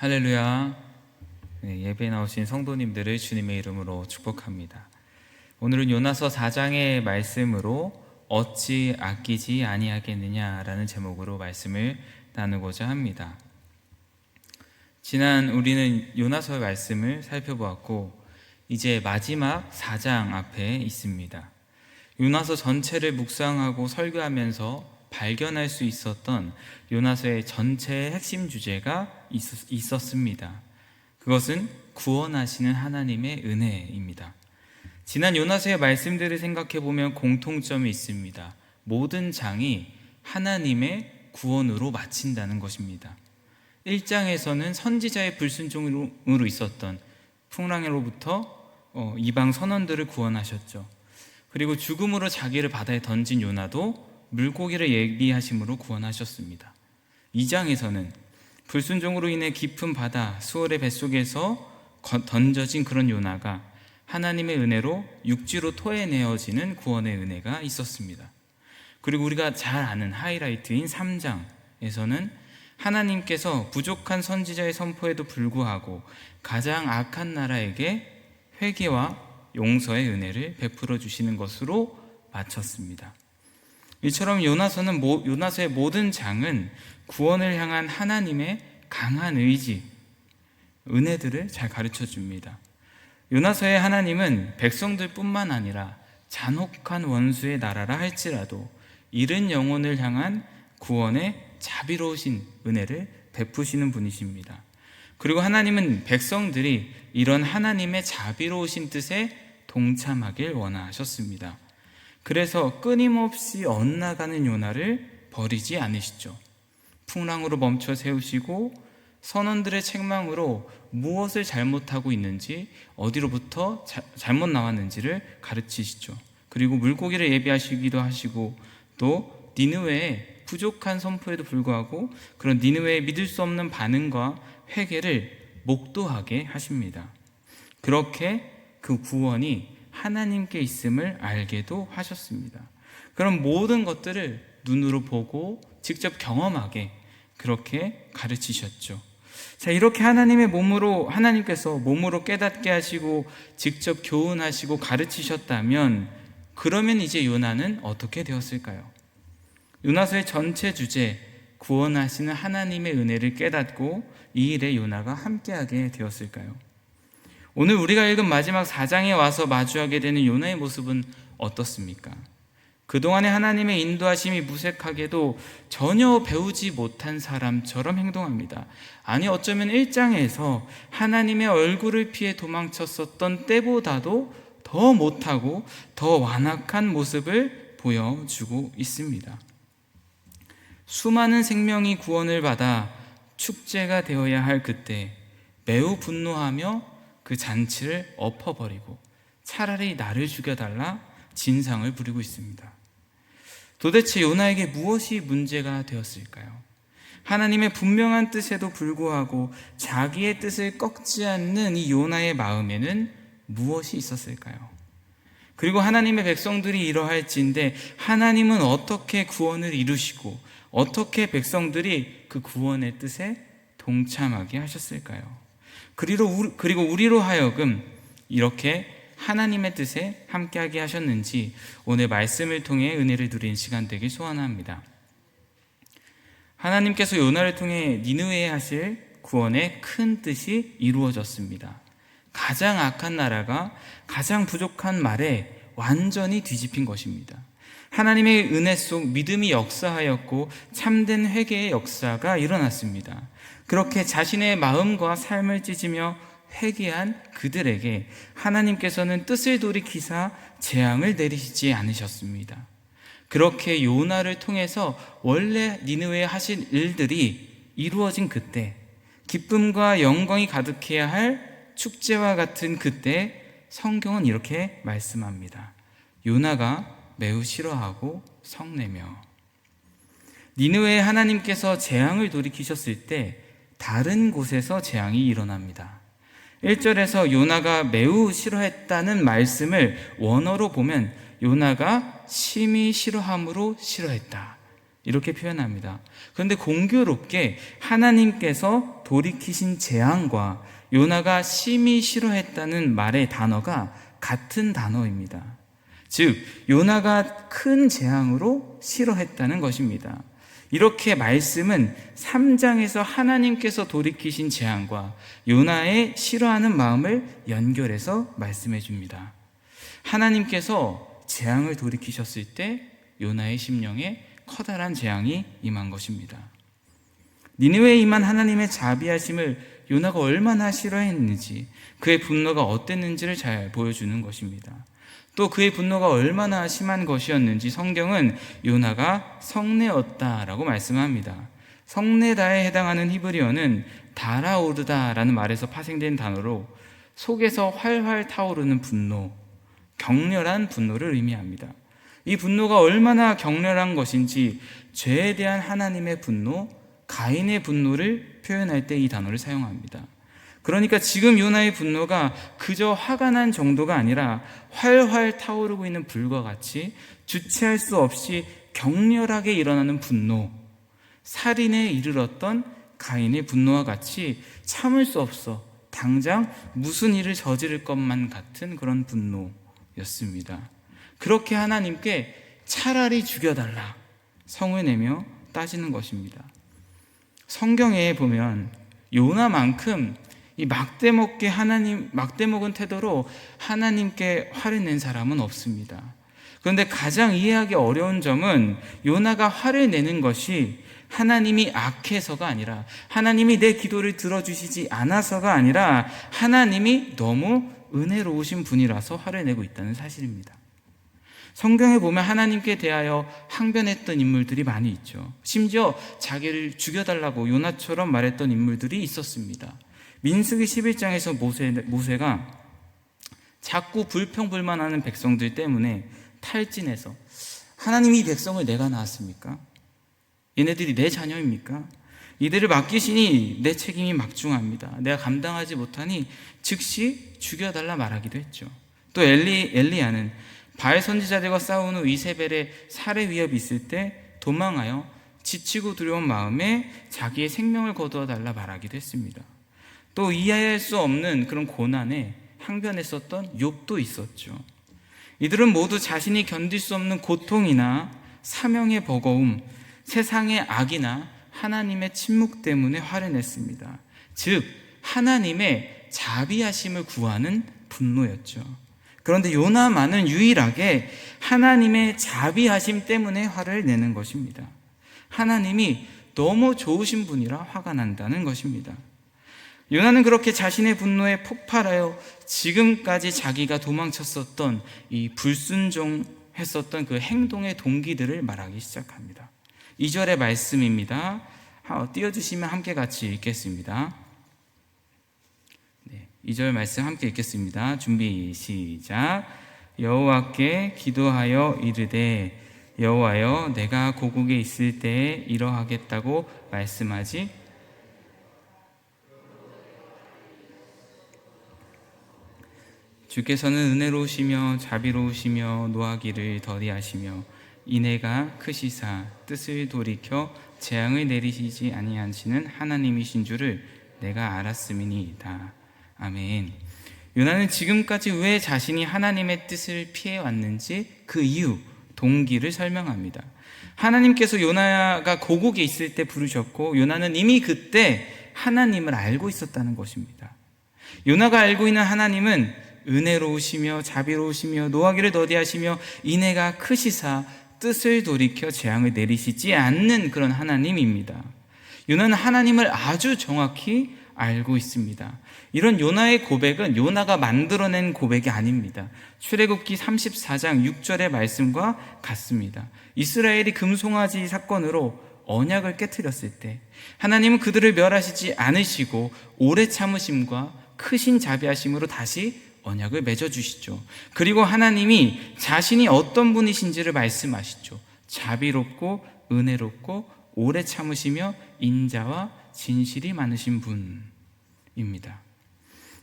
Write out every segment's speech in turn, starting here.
할렐루야. 예배에 나오신 성도님들을 주님의 이름으로 축복합니다. 오늘은 요나서 4장의 말씀으로 어찌 아끼지 아니하겠느냐라는 제목으로 말씀을 나누고자 합니다. 지난 우리는 요나서의 말씀을 살펴보았고 이제 마지막 4장 앞에 있습니다. 요나서 전체를 묵상하고 설교하면서 발견할 수 있었던 요나서의 전체의 핵심 주제가 있었습니다. 그것은 구원하시는 하나님의 은혜입니다. 지난 요나서의 말씀들을 생각해 보면 공통점이 있습니다. 모든 장이 하나님의 구원으로 마친다는 것입니다. 1장에서는 선지자의 불순종으로 있었던 풍랑으로부터 이방 선원들을 구원하셨죠. 그리고 죽음으로 자기를 바다에 던진 요나도 물고기를 예비하심으로 구원하셨습니다. 2장에서는 불순종으로 인해 깊은 바다 수월의 뱃속에서 던져진 그런 요나가 하나님의 은혜로 육지로 토해내어지는 구원의 은혜가 있었습니다. 그리고 우리가 잘 아는 하이라이트인 3장에서는 하나님께서 부족한 선지자의 선포에도 불구하고 가장 악한 나라에게 회개와 용서의 은혜를 베풀어 주시는 것으로 마쳤습니다. 이처럼 요나서의 모든 장은 구원을 향한 하나님의 강한 의지, 은혜들을 잘 가르쳐 줍니다. 요나서의 하나님은 백성들뿐만 아니라 잔혹한 원수의 나라라 할지라도 잃은 영혼을 향한 구원의 자비로우신 은혜를 베푸시는 분이십니다. 그리고 하나님은 백성들이 이런 하나님의 자비로우신 뜻에 동참하길 원하셨습니다. 그래서 끊임없이 엇나가는 요나를 버리지 않으시죠. 풍랑으로 멈춰 세우시고 선원들의 책망으로 무엇을 잘못하고 있는지, 어디로부터 잘못 나왔는지를 가르치시죠. 그리고 물고기를 예비하시기도 하시고, 또 니느웨의 부족한 선포에도 불구하고 그런 니느웨의 믿을 수 없는 반응과 회개를 목도하게 하십니다. 그렇게 그 구원이 하나님께 있음을 알게도 하셨습니다. 그런 모든 것들을 눈으로 보고 직접 경험하게 그렇게 가르치셨죠. 자, 이렇게 하나님께서 몸으로 깨닫게 하시고 직접 교훈하시고 가르치셨다면, 그러면 이제 요나는 어떻게 되었을까요? 요나서의 전체 주제, 구원하시는 하나님의 은혜를 깨닫고 이 일에 요나가 함께하게 되었을까요? 오늘 우리가 읽은 마지막 4장에 와서 마주하게 되는 요나의 모습은 어떻습니까? 그동안의 하나님의 인도하심이 무색하게도 전혀 배우지 못한 사람처럼 행동합니다. 아니, 어쩌면 1장에서 하나님의 얼굴을 피해 도망쳤었던 때보다도 더 못하고 더 완악한 모습을 보여주고 있습니다. 수많은 생명이 구원을 받아 축제가 되어야 할 그때 매우 분노하며 그 잔치를 엎어버리고 차라리 나를 죽여달라 진상을 부리고 있습니다. 도대체 요나에게 무엇이 문제가 되었을까요? 하나님의 분명한 뜻에도 불구하고 자기의 뜻을 꺾지 않는 이 요나의 마음에는 무엇이 있었을까요? 그리고 하나님의 백성들이 이러할진데 하나님은 어떻게 구원을 이루시고 어떻게 백성들이 그 구원의 뜻에 동참하게 하셨을까요? 그리고 우리로 하여금 이렇게 하나님의 뜻에 함께하게 하셨는지 오늘 말씀을 통해 은혜를 누리는 시간 되길 소원합니다. 하나님께서 요나를 통해 니느웨에 하실 구원의 큰 뜻이 이루어졌습니다. 가장 악한 나라가 가장 부족한 말에 완전히 뒤집힌 것입니다. 하나님의 은혜 속 믿음이 역사하였고 참된 회개의 역사가 일어났습니다. 그렇게 자신의 마음과 삶을 찢으며 회개한 그들에게 하나님께서는 뜻을 돌이키사 재앙을 내리시지 않으셨습니다. 그렇게 요나를 통해서 원래 니느웨에 하신 일들이 이루어진 그때, 기쁨과 영광이 가득해야 할 축제와 같은 그때 성경은 이렇게 말씀합니다. 요나가 매우 싫어하고 성내며. 니느웨에 하나님께서 재앙을 돌이키셨을 때 다른 곳에서 재앙이 일어납니다. 1절에서 요나가 매우 싫어했다는 말씀을 원어로 보면 요나가 심히 싫어함으로 싫어했다, 이렇게 표현합니다. 그런데 공교롭게 하나님께서 돌이키신 재앙과 요나가 심히 싫어했다는 말의 단어가 같은 단어입니다. 즉 요나가 큰 재앙으로 싫어했다는 것입니다. 이렇게 말씀은 3장에서 하나님께서 돌이키신 재앙과 요나의 싫어하는 마음을 연결해서 말씀해 줍니다. 하나님께서 재앙을 돌이키셨을 때 요나의 심령에 커다란 재앙이 임한 것입니다. 니느웨에 임한 하나님의 자비하심을 요나가 얼마나 싫어했는지, 그의 분노가 어땠는지를 잘 보여주는 것입니다. 또 그의 분노가 얼마나 심한 것이었는지 성경은 요나가 성내었다라고 말씀합니다. 성내다에 해당하는 히브리어는 달아오르다라는 말에서 파생된 단어로 속에서 활활 타오르는 분노, 격렬한 분노를 의미합니다. 이 분노가 얼마나 격렬한 것인지 죄에 대한 하나님의 분노, 가인의 분노를 표현할 때 이 단어를 사용합니다. 그러니까 지금 요나의 분노가 그저 화가 난 정도가 아니라 활활 타오르고 있는 불과 같이 주체할 수 없이 격렬하게 일어나는 분노, 살인에 이르렀던 가인의 분노와 같이 참을 수 없어 당장 무슨 일을 저지를 것만 같은 그런 분노였습니다. 그렇게 하나님께 차라리 죽여달라 성을 내며 따지는 것입니다. 성경에 보면 요나만큼 이 막대먹은 태도로 하나님께 화를 낸 사람은 없습니다. 그런데 가장 이해하기 어려운 점은 요나가 화를 내는 것이 하나님이 악해서가 아니라, 하나님이 내 기도를 들어주시지 않아서가 아니라 하나님이 너무 은혜로우신 분이라서 화를 내고 있다는 사실입니다. 성경에 보면 하나님께 대하여 항변했던 인물들이 많이 있죠. 심지어 자기를 죽여달라고 요나처럼 말했던 인물들이 있었습니다. 민수기 11장에서 모세가 자꾸 불평불만하는 백성들 때문에 탈진해서, 하나님이 이 백성을 내가 낳았습니까? 얘네들이 내 자녀입니까? 이들을 맡기시니 내 책임이 막중합니다. 내가 감당하지 못하니 즉시 죽여달라 말하기도 했죠. 또 엘리야는 바알 선지자들과 싸운 후 이세벨의 살해 위협이 있을 때 도망하여 지치고 두려운 마음에 자기의 생명을 거두어 달라 말하기도 했습니다. 또 이해할 수 없는 그런 고난에 항변했었던 욥도 있었죠. 이들은 모두 자신이 견딜 수 없는 고통이나 사명의 버거움, 세상의 악이나 하나님의 침묵 때문에 화를 냈습니다. 즉 하나님의 자비하심을 구하는 분노였죠. 그런데 요나만은 유일하게 하나님의 자비하심 때문에 화를 내는 것입니다. 하나님이 너무 좋으신 분이라 화가 난다는 것입니다. 요나는 그렇게 자신의 분노에 폭발하여 지금까지 자기가 도망쳤었던 이 불순종했었던 그 행동의 동기들을 말하기 시작합니다. 2절의 말씀입니다. 띄워주시면 함께 같이 읽겠습니다. 2절 말씀 함께 읽겠습니다. 준비 시작. 여호와께 기도하여 이르되 여호와여 내가 고국에 있을 때에 이러하겠다고 말씀하지 주께서는 은혜로우시며 자비로우시며 노하기를 더디하시며 인애가 크시사 뜻을 돌이켜 재앙을 내리시지 아니하시는 하나님이신 줄을 내가 알았음이니이다. 아멘. 요나는 지금까지 왜 자신이 하나님의 뜻을 피해왔는지 그 이유, 동기를 설명합니다. 하나님께서 요나가 고국에 있을 때 부르셨고 요나는 이미 그때 하나님을 알고 있었다는 것입니다. 요나가 알고 있는 하나님은 은혜로우시며 자비로우시며 노하기를 더디하시며 인애가 크시사 뜻을 돌이켜 재앙을 내리시지 않는 그런 하나님입니다. 요나는 하나님을 아주 정확히 알고 있습니다. 이런 요나의 고백은 요나가 만들어낸 고백이 아닙니다. 출애굽기 34장 6절의 말씀과 같습니다. 이스라엘이 금송아지 사건으로 언약을 깨트렸을 때 하나님은 그들을 멸하시지 않으시고 오래 참으심과 크신 자비하심으로 다시 언약을 맺어주시죠. 그리고 하나님이 자신이 어떤 분이신지를 말씀하시죠. 자비롭고 은혜롭고 오래 참으시며 인자와 진실이 많으신 분입니다.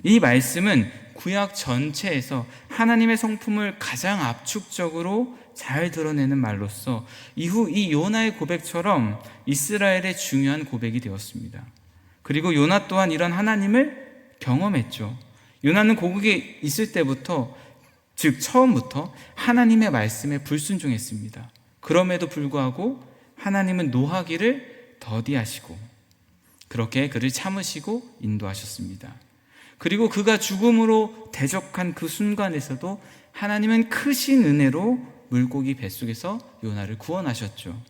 이 말씀은 구약 전체에서 하나님의 성품을 가장 압축적으로 잘 드러내는 말로서 이후 이 요나의 고백처럼 이스라엘의 중요한 고백이 되었습니다. 그리고 요나 또한 이런 하나님을 경험했죠. 요나는 고국에 있을 때부터, 즉 처음부터 하나님의 말씀에 불순종했습니다. 그럼에도 불구하고 하나님은 노하기를 더디하시고 그렇게 그를 참으시고 인도하셨습니다. 그리고 그가 죽음으로 대적한 그 순간에서도 하나님은 크신 은혜로 물고기 뱃속에서 요나를 구원하셨죠.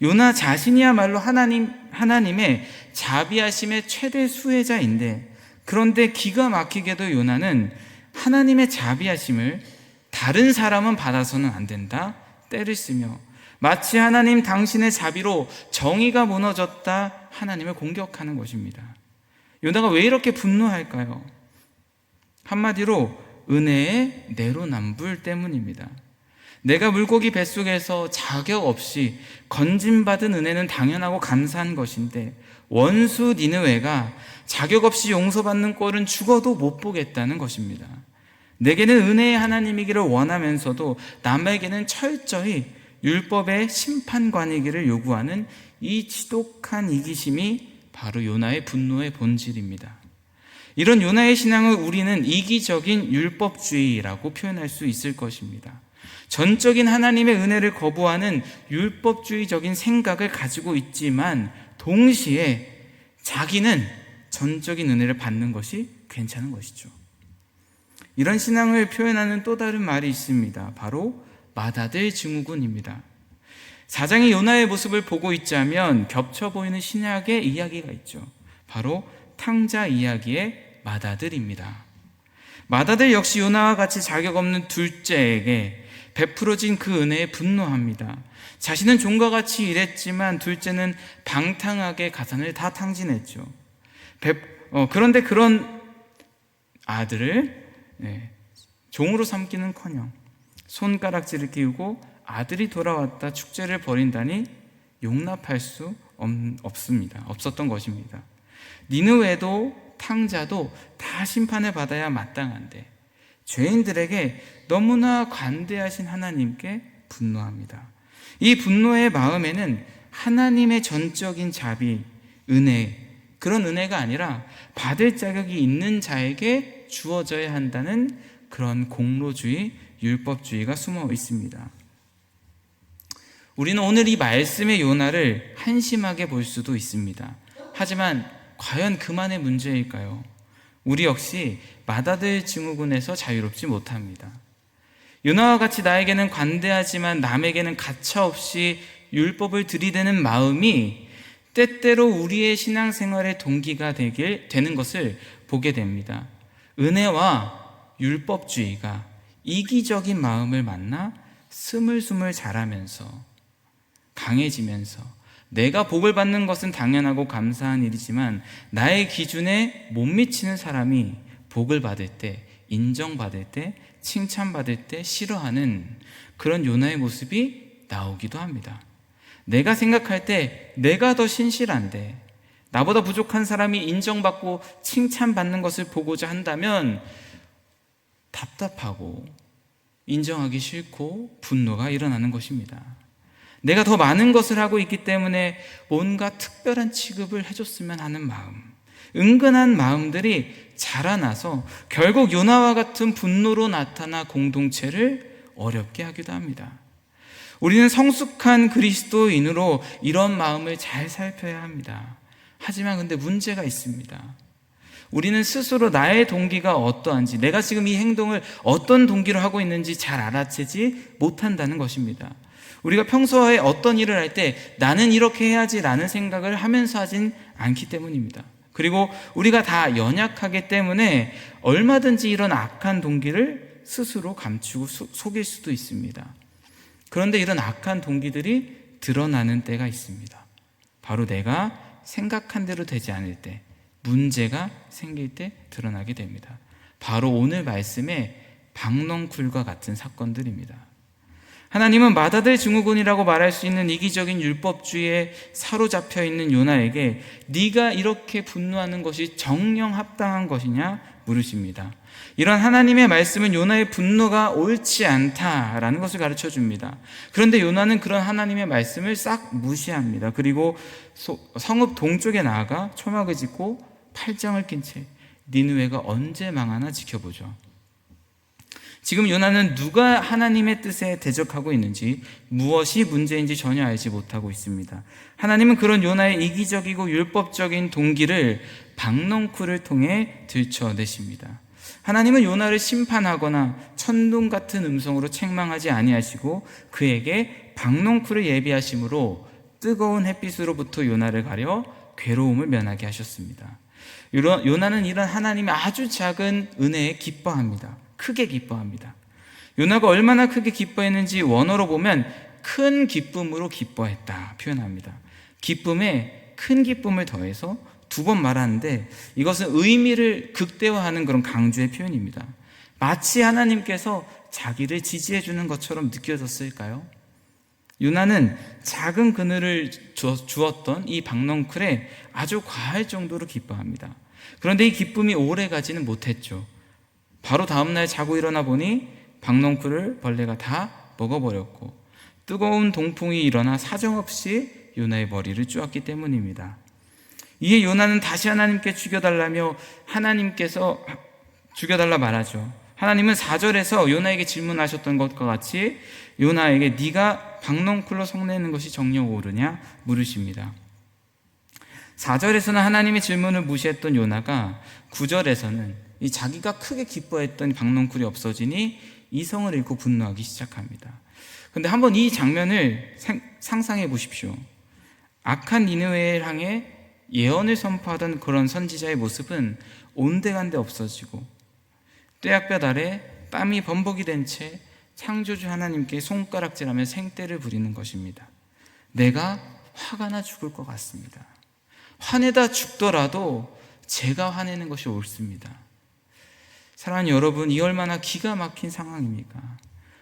요나 자신이야말로 하나님의 자비하심의 최대 수혜자인데, 그런데 기가 막히게도 요나는 하나님의 자비하심을 다른 사람은 받아서는 안 된다 떼를 쓰며 마치 하나님 당신의 자비로 정의가 무너졌다 하나님을 공격하는 것입니다. 요나가 왜 이렇게 분노할까요? 한마디로 은혜의 내로남불 때문입니다. 내가 물고기 뱃속에서 자격 없이 건진받은 은혜는 당연하고 감사한 것인데 원수 니느웨가 자격 없이 용서받는 꼴은 죽어도 못 보겠다는 것입니다. 내게는 은혜의 하나님이기를 원하면서도 남에게는 철저히 율법의 심판관이기를 요구하는 이 지독한 이기심이 바로 요나의 분노의 본질입니다. 이런 요나의 신앙을 우리는 이기적인 율법주의라고 표현할 수 있을 것입니다. 전적인 하나님의 은혜를 거부하는 율법주의적인 생각을 가지고 있지만 동시에 자기는 전적인 은혜를 받는 것이 괜찮은 것이죠. 이런 신앙을 표현하는 또 다른 말이 있습니다. 바로 맏아들 증후군입니다. 사장이 요나의 모습을 보고 있자면 겹쳐 보이는 신약의 이야기가 있죠. 바로 탕자 이야기의 맏아들입니다. 맏아들 역시 요나와 같이 자격 없는 둘째에게 베풀어진 그 은혜에 분노합니다. 자신은 종과 같이 일했지만 둘째는 방탕하게 가산을 다 탕진했죠. 그런데 그런 아들을 종으로 삼기는커녕 손가락질을 끼우고 아들이 돌아왔다 축제를 벌인다니 용납할 수 없었던 것입니다. 니느웨도 탕자도 다 심판을 받아야 마땅한데 죄인들에게 너무나 관대하신 하나님께 분노합니다. 이 분노의 마음에는 하나님의 전적인 자비, 은혜, 그런 은혜가 아니라 받을 자격이 있는 자에게 주어져야 한다는 그런 공로주의, 율법주의가 숨어 있습니다. 우리는 오늘 이 말씀의 요나를 한심하게 볼 수도 있습니다. 하지만 과연 그만의 문제일까요? 우리 역시 맏아들 증후군에서 자유롭지 못합니다. 요나와 같이 나에게는 관대하지만 남에게는 가차없이 율법을 들이대는 마음이 때때로 우리의 신앙생활의 동기가 되는 것을 보게 됩니다. 은혜와 율법주의가 이기적인 마음을 만나 스물스물 자라면서 강해지면서 내가 복을 받는 것은 당연하고 감사한 일이지만 나의 기준에 못 미치는 사람이 복을 받을 때, 인정받을 때, 칭찬받을 때 싫어하는 그런 요나의 모습이 나오기도 합니다. 내가 생각할 때 내가 더 신실한데 나보다 부족한 사람이 인정받고 칭찬받는 것을 보고자 한다면 답답하고 인정하기 싫고 분노가 일어나는 것입니다. 내가 더 많은 것을 하고 있기 때문에 뭔가 특별한 취급을 해줬으면 하는 마음, 은근한 마음들이 자라나서 결국 요나와 같은 분노로 나타나 공동체를 어렵게 하기도 합니다. 우리는 성숙한 그리스도인으로 이런 마음을 잘 살펴야 합니다. 하지만 근데 문제가 있습니다. 우리는 스스로 나의 동기가 어떠한지, 내가 지금 이 행동을 어떤 동기로 하고 있는지 잘 알아채지 못한다는 것입니다. 우리가 평소에 어떤 일을 할 때 나는 이렇게 해야지라는 생각을 하면서 하진 않기 때문입니다. 그리고 우리가 다 연약하기 때문에 얼마든지 이런 악한 동기를 스스로 감추고 속일 수도 있습니다. 그런데 이런 악한 동기들이 드러나는 때가 있습니다. 바로 내가 생각한 대로 되지 않을 때, 문제가 생길 때 드러나게 됩니다. 바로 오늘 말씀의 박넝쿨과 같은 사건들입니다. 하나님은 맏아들 증후군이라고 말할 수 있는 이기적인 율법주의에 사로잡혀 있는 요나에게 네가 이렇게 분노하는 것이 정령 합당한 것이냐 물으십니다. 이런 하나님의 말씀은 요나의 분노가 옳지 않다라는 것을 가르쳐 줍니다. 그런데 요나는 그런 하나님의 말씀을 싹 무시합니다. 그리고 성읍 동쪽에 나아가 초막을 짓고 팔짱을 낀 채 니느웨가 언제 망하나 지켜보죠. 지금 요나는 누가 하나님의 뜻에 대적하고 있는지, 무엇이 문제인지 전혀 알지 못하고 있습니다. 하나님은 그런 요나의 이기적이고 율법적인 동기를 박넝쿨을 통해 들춰내십니다. 하나님은 요나를 심판하거나 천둥 같은 음성으로 책망하지 아니하시고 그에게 박넝쿨을 예비하심으로 뜨거운 햇빛으로부터 요나를 가려 괴로움을 면하게 하셨습니다. 요나는 이런 하나님의 아주 작은 은혜에 기뻐합니다. 크게 기뻐합니다. 요나가 얼마나 크게 기뻐했는지 원어로 보면 큰 기쁨으로 기뻐했다 표현합니다. 기쁨에 큰 기쁨을 더해서 두 번 말하는데 이것은 의미를 극대화하는 그런 강조의 표현입니다. 마치 하나님께서 자기를 지지해 주는 것처럼 느껴졌을까요? 요나는 작은 그늘을 주었던 이 박넝쿨에 아주 과할 정도로 기뻐합니다. 그런데 이 기쁨이 오래 가지는 못했죠. 바로 다음날 자고 일어나 보니 박넝쿨을 벌레가 다 먹어버렸고 뜨거운 동풍이 일어나 사정없이 요나의 머리를 쪼았기 때문입니다. 이에 요나는 다시 하나님께 죽여달라며 하나님께서 죽여달라 말하죠. 하나님은 4절에서 요나에게 질문하셨던 것과 같이 요나에게 네가 박넝쿨로 성내는 것이 정녕 옳으냐 물으십니다. 4절에서는 하나님의 질문을 무시했던 요나가 9절에서는 이 자기가 크게 기뻐했던 박넝쿨이 없어지니 이성을 잃고 분노하기 시작합니다. 그런데 한번 이 장면을 상상해 보십시오. 악한 니느웨를 향해 예언을 선포하던 그런 선지자의 모습은 온데간데 없어지고 뙤약볕 아래 땀이 범벅이 된 채 창조주 하나님께 손가락질하며 생떼를 부리는 것입니다. 내가 화가 나 죽을 것 같습니다. 화내다 죽더라도 제가 화내는 것이 옳습니다. 사랑하는 여러분, 이 얼마나 기가 막힌 상황입니까?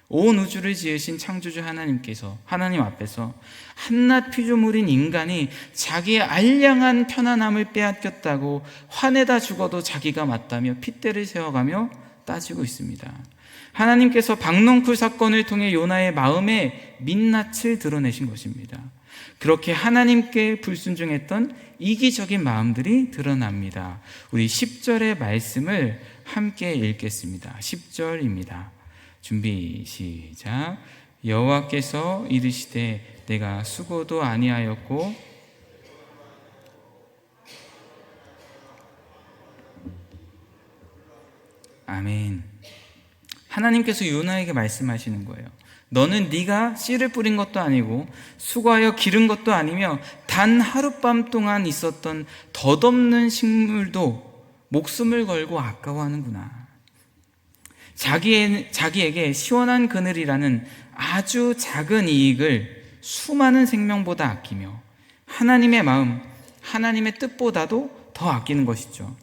온 우주를 지으신 창조주 하나님께서 하나님 앞에서 한낱 피조물인 인간이 자기의 알량한 편안함을 빼앗겼다고 화내다 죽어도 자기가 맞다며 핏대를 세워가며 따지고 있습니다. 하나님께서 박넝쿨 사건을 통해 요나의 마음의 민낯을 드러내신 것입니다. 그렇게 하나님께 불순종했던 이기적인 마음들이 드러납니다. 우리 10절의 말씀을 함께 읽겠습니다. 10절입니다. 준비 시작. 여호와께서 이르시되 내가 수고도 아니하였고 아멘. 하나님께서 요나에게 말씀하시는 거예요. 너는 네가 씨를 뿌린 것도 아니고 수고하여 기른 것도 아니며 단 하룻밤 동안 있었던 덧없는 식물도 목숨을 걸고 아까워하는구나. 자기에게 시원한 그늘이라는 아주 작은 이익을 수많은 생명보다 아끼며 하나님의 마음, 하나님의 뜻보다도 더 아끼는 것이죠.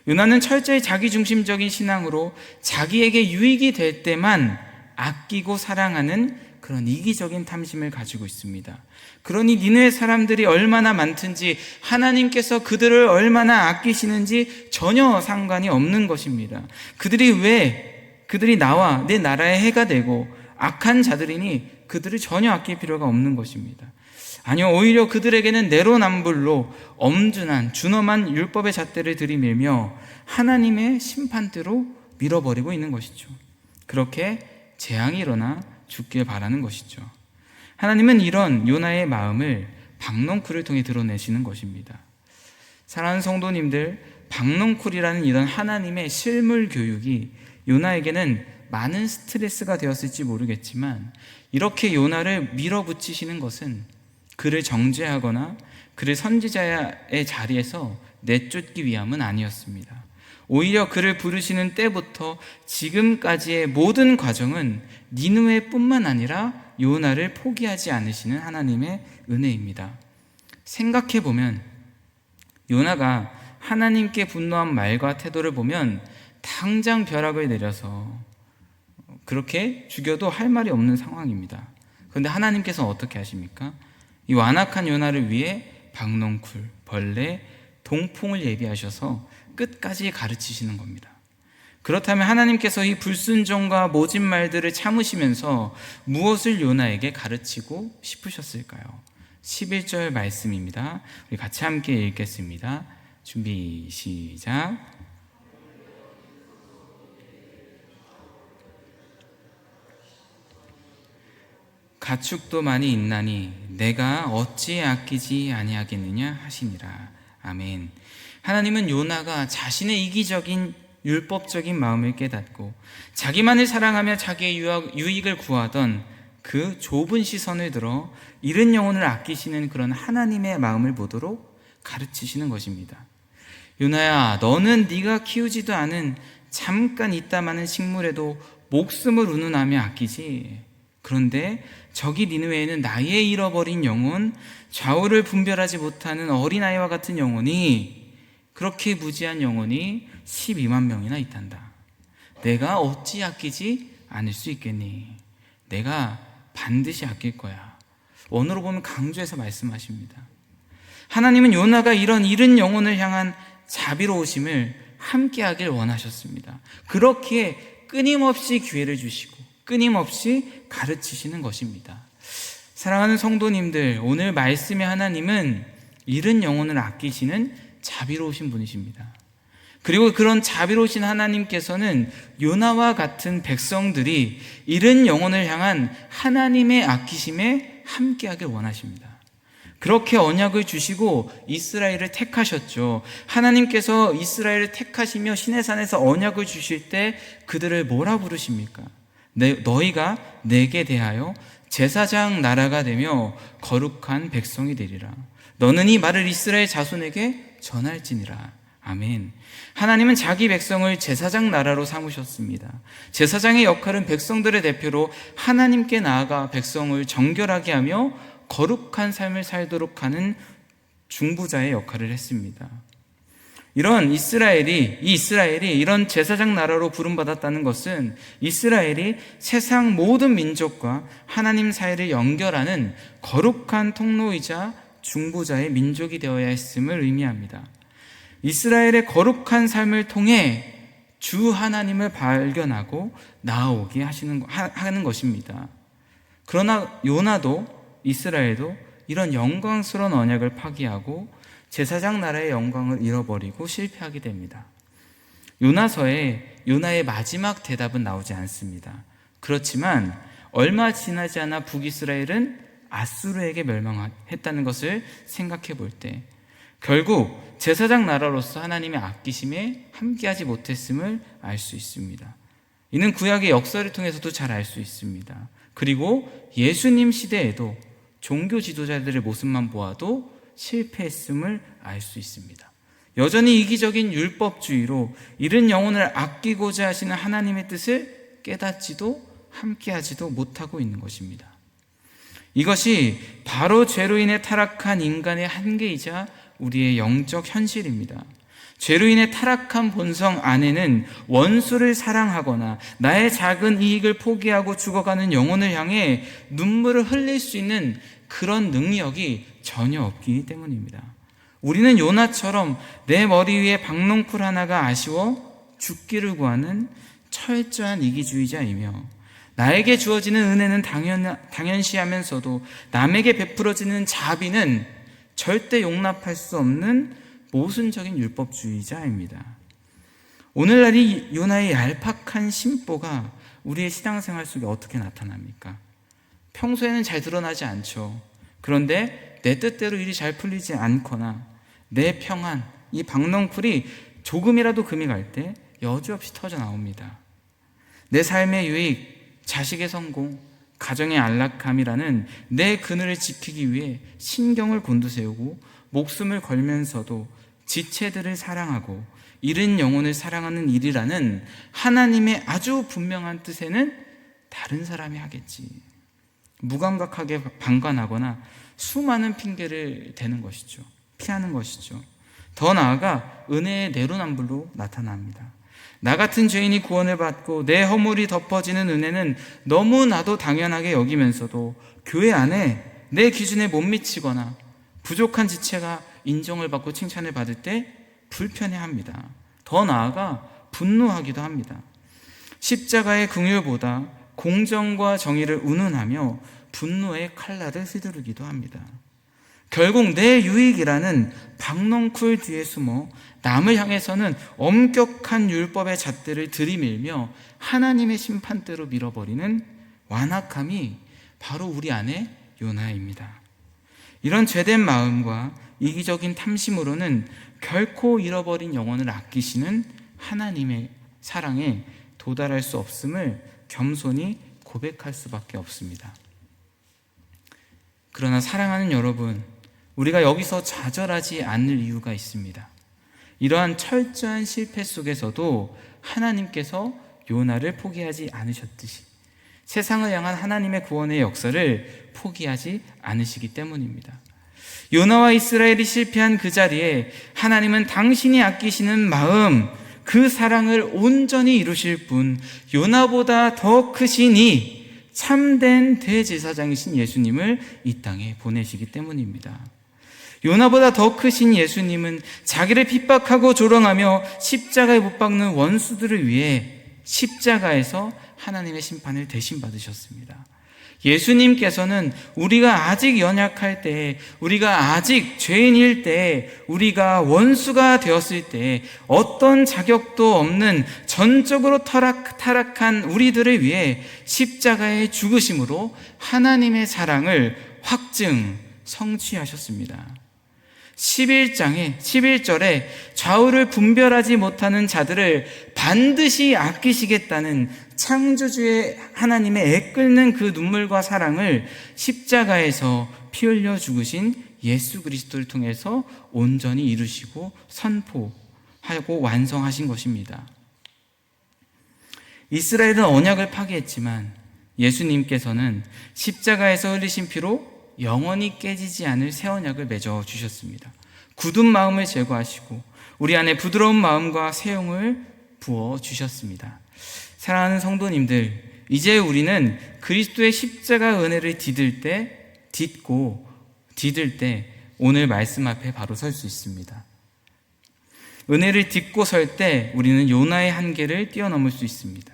요나는 철저히 자기중심적인 신앙으로 자기에게 유익이 될 때만 아끼고 사랑하는 그런 이기적인 탐심을 가지고 있습니다. 그러니 니느웨 사람들이 얼마나 많든지 하나님께서 그들을 얼마나 아끼시는지 전혀 상관이 없는 것입니다. 그들이 나와 내 나라의 해가 되고 악한 자들이니 그들을 전혀 아낄 필요가 없는 것입니다. 아니요, 오히려 그들에게는 내로남불로 엄준한 준엄한 율법의 잣대를 들이밀며 하나님의 심판대로 밀어버리고 있는 것이죠. 그렇게 재앙이 일어나 죽길 바라는 것이죠. 하나님은 이런 요나의 마음을 박넝쿨을 통해 드러내시는 것입니다. 사랑하는 성도님들, 박넝쿨이라는 이런 하나님의 실물 교육이 요나에게는 많은 스트레스가 되었을지 모르겠지만 이렇게 요나를 밀어붙이시는 것은 그를 정죄하거나 그를 선지자의 자리에서 내쫓기 위함은 아니었습니다. 오히려 그를 부르시는 때부터 지금까지의 모든 과정은 니느웨뿐만 아니라 요나를 포기하지 않으시는 하나님의 은혜입니다. 생각해보면 요나가 하나님께 분노한 말과 태도를 보면 당장 벼락을 내려서 그렇게 죽여도 할 말이 없는 상황입니다. 그런데 하나님께서는 어떻게 하십니까? 이 완악한 요나를 위해 박넝쿨, 벌레, 동풍을 예비하셔서 끝까지 가르치시는 겁니다. 그렇다면 하나님께서 이 불순종과 모진 말들을 참으시면서 무엇을 요나에게 가르치고 싶으셨을까요? 11절 말씀입니다. 우리 같이 함께 읽겠습니다. 준비 시작. 가축도 많이 있나니 내가 어찌 아끼지 아니하겠느냐 하시니라. 아멘. 하나님은 요나가 자신의 이기적인 율법적인 마음을 깨닫고 자기만을 사랑하며 자기의 유익을 구하던 그 좁은 시선을 들어 잃은 영혼을 아끼시는 그런 하나님의 마음을 보도록 가르치시는 것입니다. 요나야, 너는 네가 키우지도 않은 잠깐 있다 마는 식물에도 목숨을 운운하며 아끼지. 그런데 저기 니느웨에는 나의 잃어버린 영혼, 좌우를 분별하지 못하는 어린아이와 같은 영혼이, 그렇게 무지한 영혼이 12만 명이나 있단다. 내가 어찌 아끼지 않을 수 있겠니? 내가 반드시 아낄 거야. 원어로 보면 강조해서 말씀하십니다. 하나님은 요나가 이런 잃은 영혼을 향한 자비로우심을 함께하길 원하셨습니다. 그렇기에 끊임없이 기회를 주시고 끊임없이 가르치시는 것입니다. 사랑하는 성도님들, 오늘 말씀의 하나님은 잃은 영혼을 아끼시는 자비로우신 분이십니다. 그리고 그런 자비로우신 하나님께서는 요나와 같은 백성들이 잃은 영혼을 향한 하나님의 아끼심에 함께하길 원하십니다. 그렇게 언약을 주시고 이스라엘을 택하셨죠. 하나님께서 이스라엘을 택하시며 시내산에서 언약을 주실 때 그들을 뭐라 부르십니까? 너희가 내게 대하여 제사장 나라가 되며 거룩한 백성이 되리라. 너는 이 말을 이스라엘 자손에게 전할지니라. 아멘. 하나님은 자기 백성을 제사장 나라로 삼으셨습니다. 제사장의 역할은 백성들의 대표로 하나님께 나아가 백성을 정결하게 하며 거룩한 삶을 살도록 하는 중보자의 역할을 했습니다. 이 이스라엘이 이런 제사장 나라로 부름받았다는 것은 이스라엘이 세상 모든 민족과 하나님 사이를 연결하는 거룩한 통로이자 중보자의 민족이 되어야 했음을 의미합니다. 이스라엘의 거룩한 삶을 통해 주 하나님을 발견하고 나아오게 하는 것입니다. 그러나 요나도 이스라엘도 이런 영광스러운 언약을 파기하고 제사장 나라의 영광을 잃어버리고 실패하게 됩니다. 요나서에 요나의 마지막 대답은 나오지 않습니다. 그렇지만 얼마 지나지 않아 북이스라엘은 아수르에게 멸망했다는 것을 생각해 볼 때 결국 제사장 나라로서 하나님의 아끼심에 함께하지 못했음을 알 수 있습니다. 이는 구약의 역사를 통해서도 잘 알 수 있습니다. 그리고 예수님 시대에도 종교 지도자들의 모습만 보아도 실패했음을 알 수 있습니다. 여전히 이기적인 율법주의로 잃은 영혼을 아끼고자 하시는 하나님의 뜻을 깨닫지도 함께하지도 못하고 있는 것입니다. 이것이 바로 죄로 인해 타락한 인간의 한계이자 우리의 영적 현실입니다. 죄로 인해 타락한 본성 안에는 원수를 사랑하거나 나의 작은 이익을 포기하고 죽어가는 영혼을 향해 눈물을 흘릴 수 있는 그런 능력이 전혀 없기 때문입니다. 우리는 요나처럼 내 머리 위에 박넝쿨 하나가 아쉬워 죽기를 구하는 철저한 이기주의자이며 나에게 주어지는 은혜는 당연시하면서도 남에게 베풀어지는 자비는 절대 용납할 수 없는 모순적인 율법주의자입니다. 오늘날 이 요나의 얄팍한 심보가 우리의 신앙생활 속에 어떻게 나타납니까? 평소에는 잘 드러나지 않죠. 그런데 내 뜻대로 일이 잘 풀리지 않거나 내 평안, 이 박넝쿨이 조금이라도 금이 갈 때 여지없이 터져 나옵니다. 내 삶의 유익, 자식의 성공, 가정의 안락함이라는 내 그늘을 지키기 위해 신경을 곤두세우고 목숨을 걸면서도 지체들을 사랑하고 잃은 영혼을 사랑하는 일이라는 하나님의 아주 분명한 뜻에는 다른 사람이 하겠지. 무감각하게 방관하거나 수많은 핑계를 대는 것이죠. 피하는 것이죠. 더 나아가 은혜의 내로남불로 나타납니다. 나 같은 죄인이 구원을 받고 내 허물이 덮어지는 은혜는 너무나도 당연하게 여기면서도 교회 안에 내 기준에 못 미치거나 부족한 지체가 인정을 받고 칭찬을 받을 때 불편해합니다. 더 나아가 분노하기도 합니다. 십자가의 긍휼보다 공정과 정의를 운운하며 분노의 칼날을 휘두르기도 합니다. 결국 내 유익이라는 박넝쿨 뒤에 숨어 남을 향해서는 엄격한 율법의 잣대를 들이밀며 하나님의 심판대로 밀어버리는 완악함이 바로 우리 안의 요나입니다. 이런 죄된 마음과 이기적인 탐심으로는 결코 잃어버린 영혼을 아끼시는 하나님의 사랑에 도달할 수 없음을 겸손히 고백할 수밖에 없습니다. 그러나 사랑하는 여러분, 우리가 여기서 좌절하지 않을 이유가 있습니다. 이러한 철저한 실패 속에서도 하나님께서 요나를 포기하지 않으셨듯이 세상을 향한 하나님의 구원의 역사를 포기하지 않으시기 때문입니다. 요나와 이스라엘이 실패한 그 자리에 하나님은 당신이 아끼시는 마음, 그 사랑을 온전히 이루실 분, 요나보다 더 크신 이 참된 대제사장이신 예수님을 이 땅에 보내시기 때문입니다. 요나보다 더 크신 예수님은 자기를 핍박하고 조롱하며 십자가에 못 박는 원수들을 위해 십자가에서 하나님의 심판을 대신 받으셨습니다. 예수님께서는 우리가 아직 연약할 때, 우리가 아직 죄인일 때, 우리가 원수가 되었을 때 어떤 자격도 없는 전적으로 타락한 우리들을 위해 십자가의 죽으심으로 하나님의 사랑을 확증, 성취하셨습니다. 11절에 좌우를 분별하지 못하는 자들을 반드시 아끼시겠다는 창조주의 하나님의 애끓는 그 눈물과 사랑을 십자가에서 피 흘려 죽으신 예수 그리스도를 통해서 온전히 이루시고 선포하고 완성하신 것입니다. 이스라엘은 언약을 파기했지만 예수님께서는 십자가에서 흘리신 피로 영원히 깨지지 않을 새 언약을 맺어 주셨습니다. 굳은 마음을 제거하시고 우리 안에 부드러운 마음과 새 영을 부어 주셨습니다. 사랑하는 성도님들, 이제 우리는 그리스도의 십자가 은혜를 디딜 때 오늘 말씀 앞에 바로 설 수 있습니다. 은혜를 딛고 설 때 우리는 요나의 한계를 뛰어넘을 수 있습니다.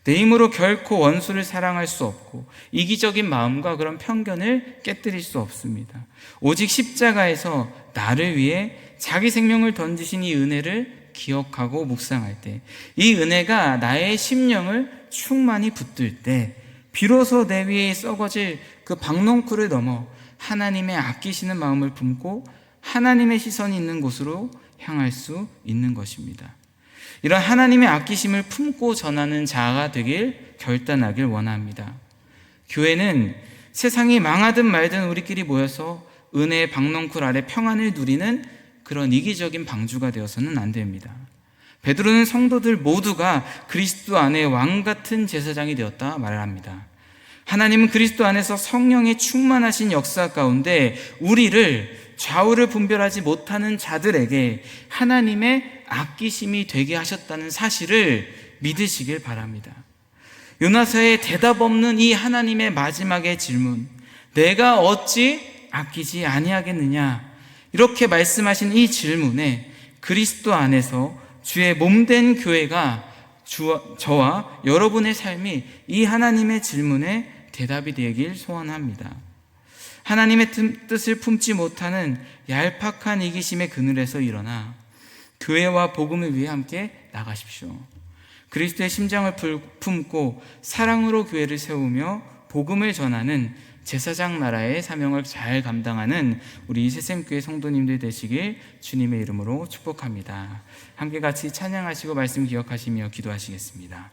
내 힘으로 결코 원수를 사랑할 수 없고 이기적인 마음과 그런 편견을 깨뜨릴 수 없습니다. 오직 십자가에서 나를 위해 자기 생명을 던지신 이 은혜를 기억하고 묵상할 때, 이 은혜가 나의 심령을 충만히 붙들 때 비로소 내 위에 썩어질 그 박넝쿨을 넘어 하나님의 아끼시는 마음을 품고 하나님의 시선이 있는 곳으로 향할 수 있는 것입니다. 이런 하나님의 아끼심을 품고 전하는 자가 되길 결단하길 원합니다. 교회는 세상이 망하든 말든 우리끼리 모여서 은혜의 박넝쿨 아래 평안을 누리는 그런 이기적인 방주가 되어서는 안 됩니다. 베드로는 성도들 모두가 그리스도 안에 왕같은 제사장이 되었다 말을 합니다. 하나님은 그리스도 안에서 성령의 충만하신 역사 가운데 우리를 좌우를 분별하지 못하는 자들에게 하나님의 아끼심이 되게 하셨다는 사실을 믿으시길 바랍니다. 요나서의 대답 없는 이 하나님의 마지막의 질문, 내가 어찌 아끼지 아니하겠느냐, 이렇게 말씀하신 이 질문에 그리스도 안에서 주의 몸된 교회가 저와 여러분의 삶이 이 하나님의 질문에 대답이 되길 소원합니다. 하나님의 뜻을 품지 못하는 얄팍한 이기심의 그늘에서 일어나 교회와 복음을 위해 함께 나가십시오. 그리스도의 심장을 품고 사랑으로 교회를 세우며 복음을 전하는 제사장 나라의 사명을 잘 감당하는 우리 새샘교회 성도님들 되시길 주님의 이름으로 축복합니다. 함께 같이 찬양하시고 말씀 기억하시며 기도하시겠습니다.